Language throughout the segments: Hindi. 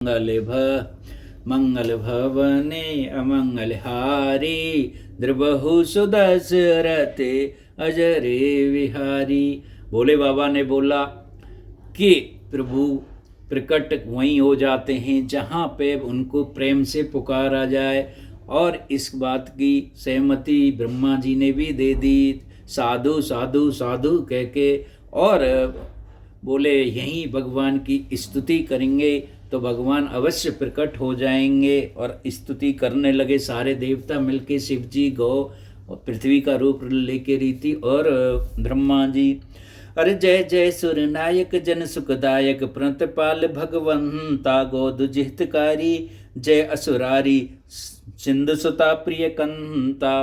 मंगल भवने अमंगल हारी, द्रबहु सुदशरथ अजरे विहारी। भोले बाबा ने बोला कि प्रभु प्रकट वहीं हो जाते हैं जहाँ पे उनको प्रेम से पुकारा जाए, और इस बात की सहमति ब्रह्मा जी ने भी दे दी। साधु साधु साधु कह के और बोले यहीं भगवान की स्तुति करेंगे तो भगवान अवश्य प्रकट हो जाएंगे। और स्तुति करने लगे सारे देवता मिलके, शिव जी गौ और पृथ्वी का रूप लेके रीति और ब्रह्मा जी। अरे जय जय सुर नायक जन सुखदायक, प्रणतपाल भगवंता गोद जिहितकारी, जय असुरारी सिंधु सुता प्रिय कंता,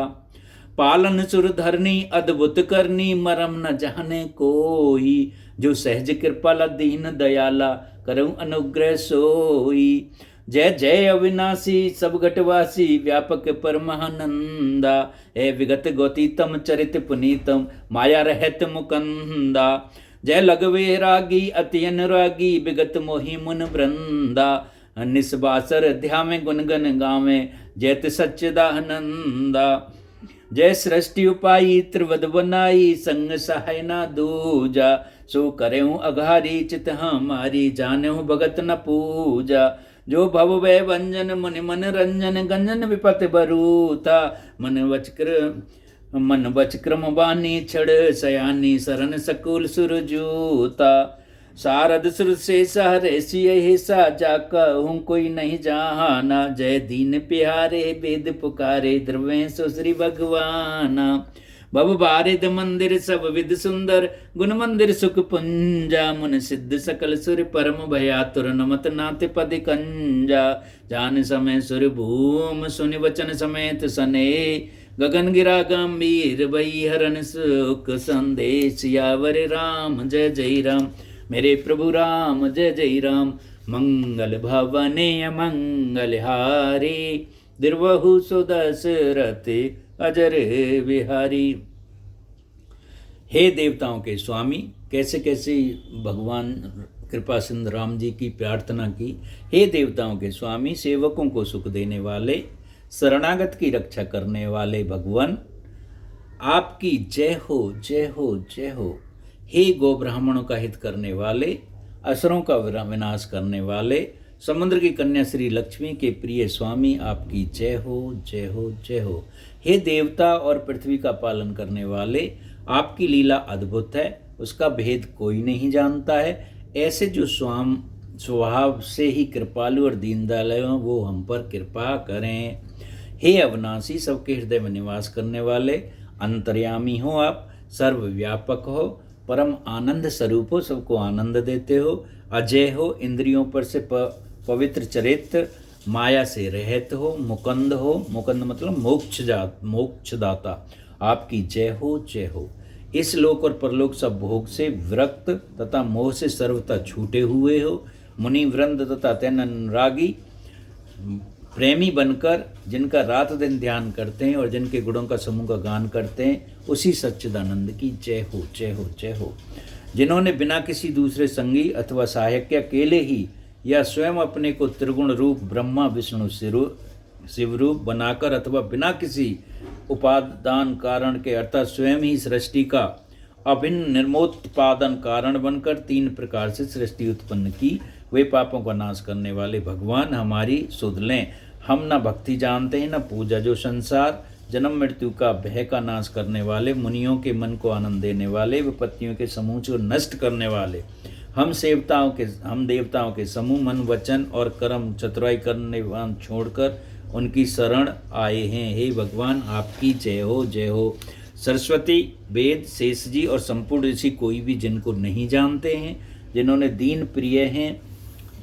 पालन सुर धरनी अद्भुत करनी, मरम न जाने कोई, जो सहज कृपाला दीन दयाला, करऊं अनुग्रह सोई। जय जय अविनाशी सब घटवासी, व्यापक परमानंदा, हे विगत गौतीतम चरित पुनीतम, माया रहत मुकंदा। जय लगवे रागी अति अनुरागी, विगत मोहि मुन वृंदा, निस्बासर ध्यामे गुनगन गावे, जयत सच्चिदानंदा। जय सृष्टि उपाई त्रिवद बनाई, संग सहाय ना दूजा, सो करेऊं अघारी चित हमारी, जानेऊं भगत न पूजा। जो भव वै वंजन मुनि मन रंजन, गंजन विपत बरूता, मन वच क्रम बानी, छड़ सयानी शरण सकुल सुरजूता। शारद सुर से सहरे सिय सा, जाका हूँ कोई नहीं जाना, जय दीन प्यारे वेद पुकारे, द्रवे सो श्री भगवाना। भव बारिद मंदिर सब विद सुंदर, गुण मंदिर सुख पुंजा, मुन सिद्ध सकल सुर परम भयातुर, नमत नाथ पद कंजा। जान समय सुर भूम सुनि वचन समेत सने, गगन गिरा गंभीर भई हरन सुख संदेश, यावर राम जय जय राम, मेरे प्रभु राम जय जय राम। मंगल भवने अमंगल हारी, द्रवहु सुदशरथ अजर विहारी। हे देवताओं के स्वामी, कैसे कैसे भगवान कृपा सिंधु राम जी की प्रार्थना की। हे देवताओं के स्वामी, सेवकों को सुख देने वाले, शरणागत की रक्षा करने वाले भगवान, आपकी जय हो जय हो जय हो। हे गो ब्राह्मणों का हित करने वाले, असुरों का विनाश करने वाले, समुद्र की कन्या श्री लक्ष्मी के प्रिय स्वामी, आपकी जय हो जय हो जय हो। हे देवता और पृथ्वी का पालन करने वाले, आपकी लीला अद्भुत है, उसका भेद कोई नहीं जानता है। ऐसे जो स्वभाव से ही कृपालु और दीनदयालु हैं, वो हम पर कृपा करें। हे अविनाशी, सबके हृदय में निवास करने वाले, अंतर्यामी हो आप, सर्वव्यापक हो, परम आनंद स्वरूप हो, सबको आनंद देते हो, अजय हो, इंद्रियों पर से पवित्र चरित्र, माया से रहित हो, मुकंद हो, मुकंद मतलब मोक्षदाता, आपकी जय हो जय हो। इस लोक और परलोक सब भोग से विरक्त तथा मोह से सर्वथा छूटे हुए हो, मुनि वृंद तथा तैन अनुरागी प्रेमी बनकर जिनका रात दिन ध्यान करते हैं और जिनके गुणों का समूह का गान करते हैं, उसी सच्चिदानंद की जय हो जय हो जय हो। जिन्होंने बिना किसी दूसरे संगी अथवा सहायक के अकेले ही या स्वयं अपने को त्रिगुण रूप ब्रह्मा विष्णु शिवरूप बनाकर अथवा बिना किसी उपादान कारण के अर्थात स्वयं ही सृष्टि का अभिन्न निर्मोत्पादन कारण बनकर तीन प्रकार से सृष्टि उत्पन्न की, वे पापों का नाश करने वाले भगवान हमारी सुध लें। हम न भक्ति जानते हैं न पूजा, जो संसार जन्म मृत्यु का भय का नाश करने वाले, मुनियों के मन को आनंद देने वाले, विपत्तियों के समूह को नष्ट करने वाले, हम देवताओं के समूह मन वचन और कर्म चतुराई करने छोड़कर उनकी शरण आए हैं। हे भगवान, आपकी जय हो जय हो। सरस्वती, वेद, शेष जी और संपूर्ण ऋषि कोई भी जिनको नहीं जानते हैं, जिन्होंने दीन प्रिय हैं,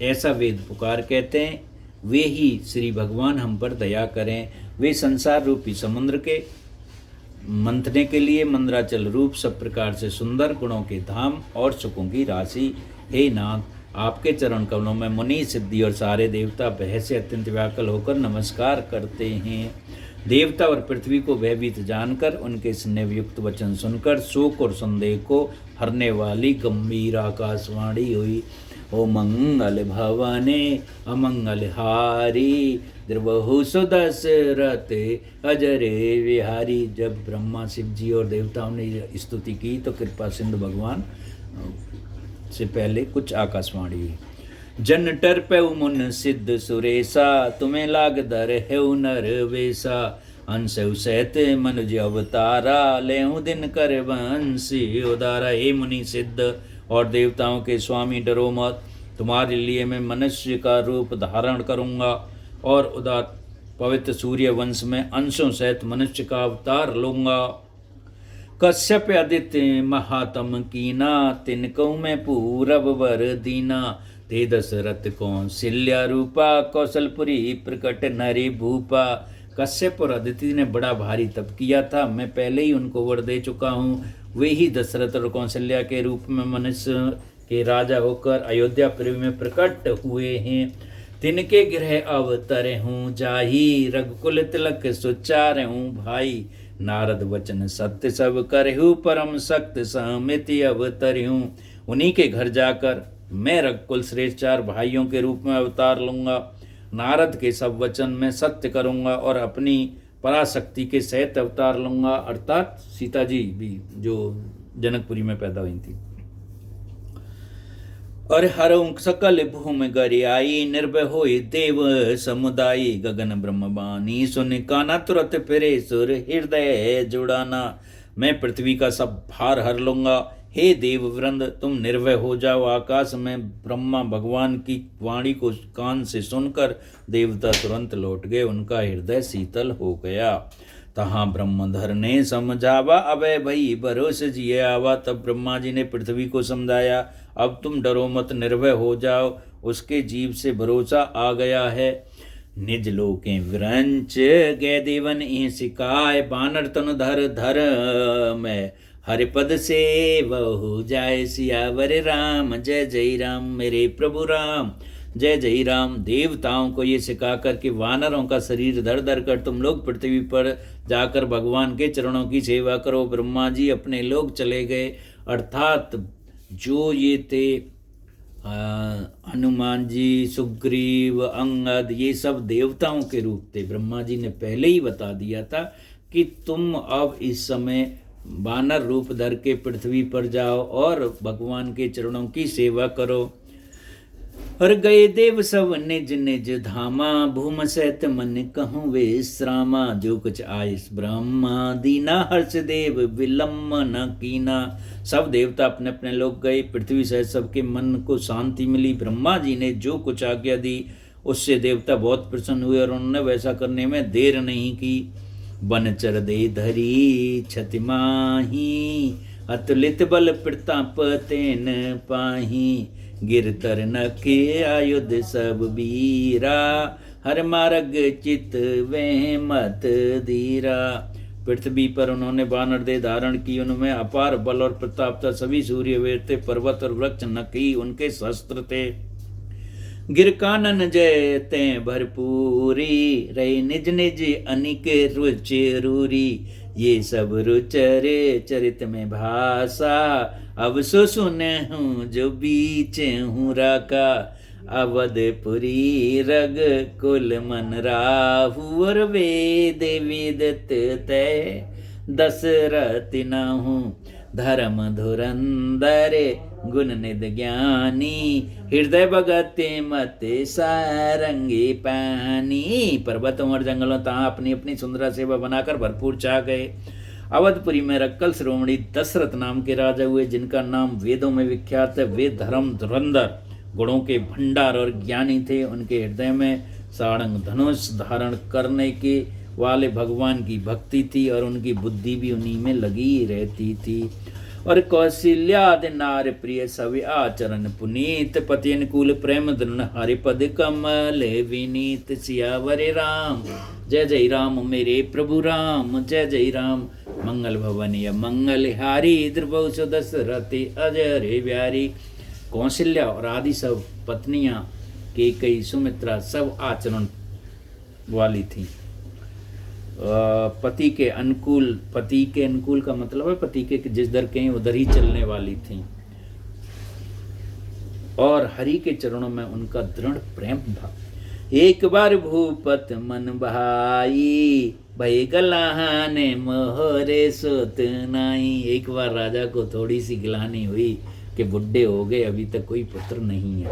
ऐसा वेद पुकार कहते हैं, वे ही श्री भगवान हम पर दया करें। वे संसार रूपी समुद्र के मंथने के लिए मंद्राचल रूप सब प्रकार से सुंदर गुणों के धाम और सुखों की राशि। हे नाथ, आपके चरण कमलों में मुनि, सिद्धि और सारे देवता भय से अत्यंत व्याकुल होकर नमस्कार करते हैं। देवता और पृथ्वी को भयभीत जानकर उनके स्नेहयुक्त वचन सुनकर शोक और संदेह को हरने वाली गंभीर आकाशवाणी हुई। हो मंगल भवने अमंगल हारी द्रवहु सुदशरथ अजरे विहारी। जब ब्रह्मा शिव जी और देवताओं ने स्तुति की तो कृपा सिंधु भगवान से पहले कुछ आकाशवाणी हुई। जन टर पे मुन सिद्ध सुरेशा तुम्हें लाग दर है नर वेसा। अंश सहित मनुज अवतारा लेहु दिन कर वंशी उदारा। हे मुनि सिद्ध और देवताओं के स्वामी डरो मत, तुम्हारे लिए मैं मनुष्य का रूप धारण करूंगा और उदार पवित्र सूर्य वंश में अंशों सहित मनुष्य का अवतार लूंगा। कश्यप आदित्य महातम कीना तिनको में पूरब वर दीना। ते दशरथ कौशल्या रूपा कौशलपुरी प्रकट नरी भूपा। कश्यप और अदिति ने बड़ा भारी तप किया था, मैं पहले ही उनको वर दे चुका हूँ। वे ही दशरथ और कौशल्या के रूप में मनुष्य के राजा होकर अयोध्यापुरी में प्रकट हुए हैं। तिनके गृह अवतरे हूँ जाही रघुकुल तिलक सुचार हूँ भाई। नारद वचन सत्य सब करहु परम सक्त समिति अवतरहूँ। उन्हीं के घर जाकर मैं रघुकुल श्रेष्ठ 4 भाइयों के रूप में अवतार लूंगा। नारद के सब वचन में सत्य करूंगा और अपनी पराशक्ति के सहित अवतार लूंगा, अर्थात सीता जी भी जो जनकपुरी में पैदा हुई थी। और हरऊं सकल भूमि गरियाई निर्भय होई देव समुदायी। गगन ब्रह्म बानी सुन काना तुरत फिरे सुर हृदय जुड़ाना। मैं पृथ्वी का सब भार हर लूंगा। हे देव वृंद तुम निर्भय हो जाओ। आकाश में ब्रह्मा भगवान की वाणी को कान से सुनकर देवता तुरंत लौट गए, उनका हृदय शीतल हो गया। तहाँ ब्रह्मधर ने समझावा अभय भई भरोस जिये आवा। तब ब्रह्मा जी ने पृथ्वी को समझाया, अब तुम डरो मत, निर्भय हो जाओ, उसके जीव से भरोसा आ गया है। निज लोके विरंच गए देवन ई सिकाय। बानर तनु धर धर मैं हरिपद से बहु जाय। सियावर राम जय जय राम मेरे प्रभु राम जय जय राम। देवताओं को ये सिखा कर कि वानरों का शरीर धर धर कर तुम लोग पृथ्वी पर जाकर भगवान के चरणों की सेवा करो। ब्रह्मा जी अपने लोग चले गए, अर्थात जो ये थे हनुमान जी, सुग्रीव, अंगद, ये सब देवताओं के रूप थे। ब्रह्मा जी ने पहले ही बता दिया था कि तुम अब इस समय वानर रूप धर के पृथ्वी पर जाओ और भगवान के चरणों की सेवा करो। और गए देव सब निज निज धामा। भूम सहित मन कहूँ विश्रामा। जो कुछ आयस ब्रह्मा दीना हर्ष देव विलम्ब न कीना। सब देवता अपने अपने लोग गए, पृथ्वी सहित सबके मन को शांति मिली। ब्रह्मा जी ने जो कुछ आज्ञा दी उससे देवता बहुत प्रसन्न हुए और उन्होंने वैसा करने में देर नहीं की। बनचर दे धरी छति माही अतुलित बल प्रताप तेन पाही। गिरतर नखे आयुध सब बीरा हर मार्ग चित वे मत धीरा। पृथ्वी पर उन्होंने वानर देह धारण की, उनमें अपार बल और प्रताप था। सभी सूर्यवीर थे, पर्वत और वृक्ष नखी उनके शस्त्र थे। गिर कानन जय ते भरपूरी रही निज निज अनिक रुचि रूरी। ये सब रुचरे चरित में भाषा अब सो सुने हूँ जो बीच हूँ राका। अवधपुरी रग कुल मन राहु और वेद वेदत तय दशरथ न हूँ। धर्म धुरंधर गुण निध ज्ञानी हृदय भगते मत सारंगी पानी। पर्वतों और जंगलों तहाँ अपनी अपनी सुंदर सेवा बनाकर भरपूर छा गए। अवधपुरी में रक्कल शिरोमणि दशरथ नाम के राजा हुए, जिनका नाम वेदों में विख्यात है। वे धर्म धुरंधर गुणों के भंडार और ज्ञानी थे। उनके हृदय में सारंग धनुष धारण करने के वाले भगवान की भक्ति थी और उनकी बुद्धि भी उन्हीं में लगी रहती थी। और कौशल्यादि नार प्रिय सवि आचरण पुनीत। पति अनुकूल प्रेम दृढ़ हरिपद कमल विनीत। सियावर राम जय जय राम मेरे प्रभु राम जय जय राम। मंगल भवन या मंगल हारी द्रवौ दशरथि अजय ब्यारी। कौशल्या और आदि सब पत्नियां कैकेयी सुमित्रा सब आचरण वाली थी। पति के अनुकूल का मतलब है पति के जिस दर कहीं उधर ही चलने वाली थी। और हरि के चरणों में उनका दृढ़ प्रेम था। एक बार भूपत मन भाई, भई गलाने मोहरे सुत नाई। एक बार राजा को थोड़ी सी गिलानी हुई कि बुढ़े हो गए, अभी तक कोई पुत्र नहीं है।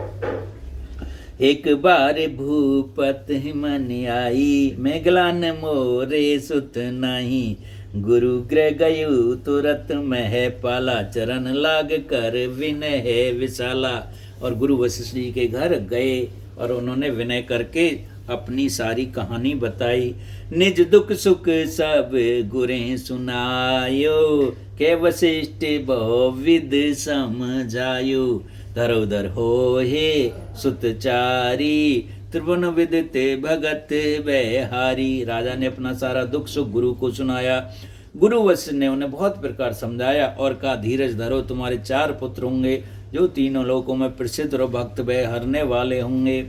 एक बार भूपत मन आई, मैं गलान मोरे सुत नाही। गुरु गृह गयु तुरत मह पाला, चरण लाग कर विनय विशाला। और गुरु वशिष्ठ जी के घर गए और उन्होंने विनय करके अपनी सारी कहानी बताई। निज दुख सुख सब गुरें सुनायो, के वशिष्ठ बहुविध समझायो। धरोधर हो हे सुतचारी, त्रिभुवन विदिते भगत बेहारी। राजा ने अपना सारा दुख सुख गुरु को सुनाया। गुरु वशिष्ठ ने उन्हें बहुत प्रकार समझाया और कहा, धीरज धरो, तुम्हारे 4 पुत्र होंगे जो तीनों लोकों में प्रसिद्ध और भक्त भय हरने वाले होंगे।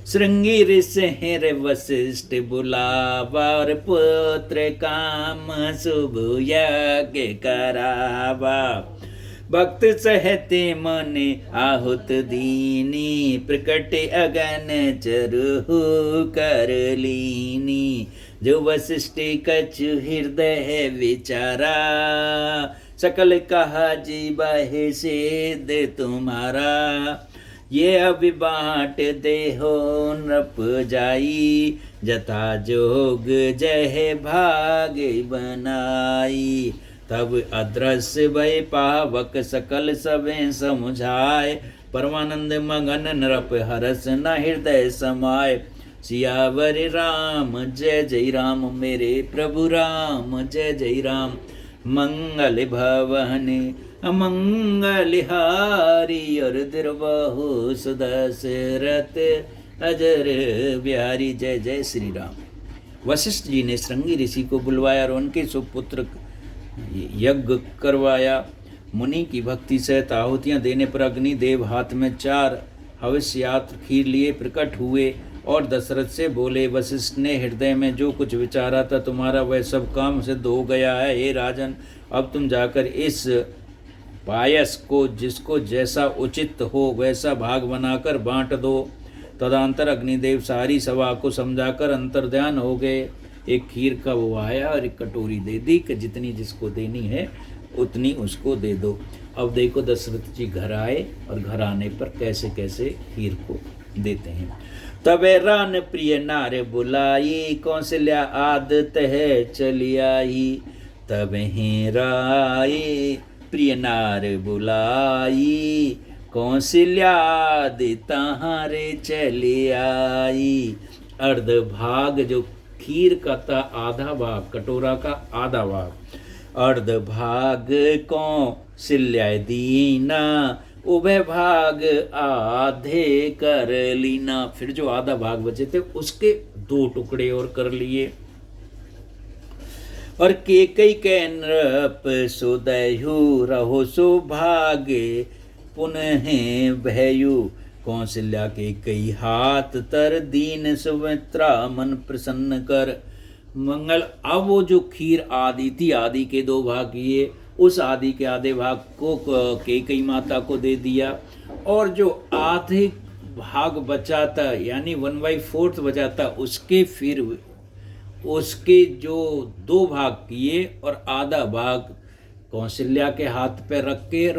श्रृंगी ऋषि वशिष्ठ बुलावा, और पुत्र काम शुभ यज्ञ करावा। भक्त सहते मन आहुत दीनी, प्रकट अगन चरहु कर लीनी। जो वशिष्ठ कछु हृदय विचारा, सकल कहा जीवा सिद्ध तुम्हारा। ये अभी बाँट देहो नृप जाई, जथा जोग जय भाग बनाई। तब अदृश्य भय पावक सकल सबे समुझाए, परमानंद मगन नृप हरस न हृदय समाय। सियावर राम जय जय राम, मेरे प्रभु राम जय जय राम। मंगल भवन अमंगल हारी, और दुर्बाहु सुदशरथ अजर बिहारी। जय जय श्री राम। वशिष्ठ जी ने श्रृंगी ऋषि को बुलवाया और उनके सुपुत्र यज्ञ करवाया। मुनि की भक्ति सहित आहुतियां देने पर अग्निदेव हाथ में 4 हविष्यात्र खीर लिए प्रकट हुए और दशरथ से बोले, वशिष्ठ ने हृदय में जो कुछ विचारा था तुम्हारा वह सब काम सिद्ध हो गया है। हे राजन, अब तुम जाकर इस पायस को जिसको जैसा उचित हो वैसा भाग बनाकर बांट दो। तदंतर अग्निदेव सारी सभा को समझाकर अंतर्ध्यान हो गए। एक खीर का वो आया और एक कटोरी दे दी कि जितनी जिसको देनी है उतनी उसको दे दो। अब देखो दशरथ जी घर आए और घर आने पर कैसे कैसे खीर को देते हैं। तबे रान प्रिय नार बुलाई, कौशल्या आदत है चली आई। तब ही राय प्रिय नार बुलाई, कौशल्या तहारे चली आई। अर्ध भाग जो खीर का था आधा भाग, कटोरा का आधा भाग, अर्ध भाग कौशल्या दीना, उभय भाग आधे कर लीना। फिर जो आधा भाग बचे थे उसके 2 टुकड़े और कर लिए। और केकई के नृप सुदयु, रहो सौभाग्य पुनः भयु। कौशल्या के कई हाथ तर, दीन सुमित्रा मन प्रसन्न कर। मंगल। अब वो जो खीर आदि थी, आदि के 2 भाग किए, उस आदि के आधे भाग को कैकेयी माता को दे दिया। और जो आधे भाग बचा था यानी 1/4 बचा था, उसके फिर उसके जो 2 भाग किए और आधा भाग कौशल्या के हाथ पे रख के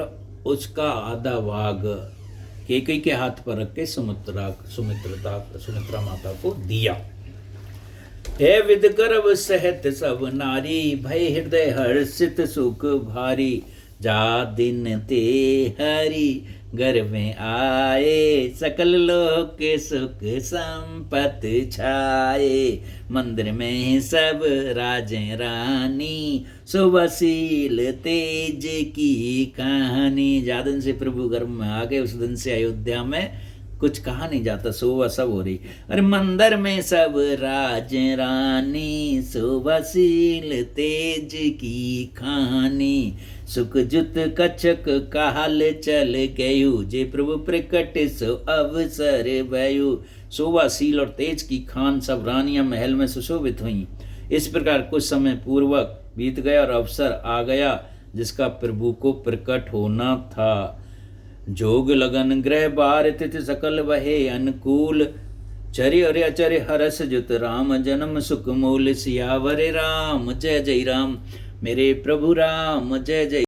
उसका आधा भाग कैकेयी के हाथ पर रख के सुमित्रा माता को दिया। हे विद गर्भ सहत सब नारी, भय हृदय हर्षित सुख भारी। जा दिन ते हरि घर में आए, सकल लोक के सुख संपत छाए। मंदिर में सब राजे रानी, सुबशील तेज की कहानी। जा दिन से प्रभु घर में आ गए, उस दिन से अयोध्या में कुछ कहा नहीं जाता, सुबह सब हो रही। अरे मंदिर में सब राज रानी, सुबशील तेज की कहानी। सुख जुत कछक काल चल गयु, जे प्रभु प्रकट सो अवसर भयु। शोभाशील और तेज की खान सब रानियां महल में सुशोभित हुईं। इस प्रकार कुछ समय पूर्वक बीत गया और अवसर आ गया जिसका प्रभु को प्रकट होना था। जोग लगन ग्रह बार तिथि सकल वहे अनुकूल। चरि और अचरि हरस जुत राम जन्म सुख मूल। सियावर राम जय जय राम, मेरे प्रभु राम जय जय।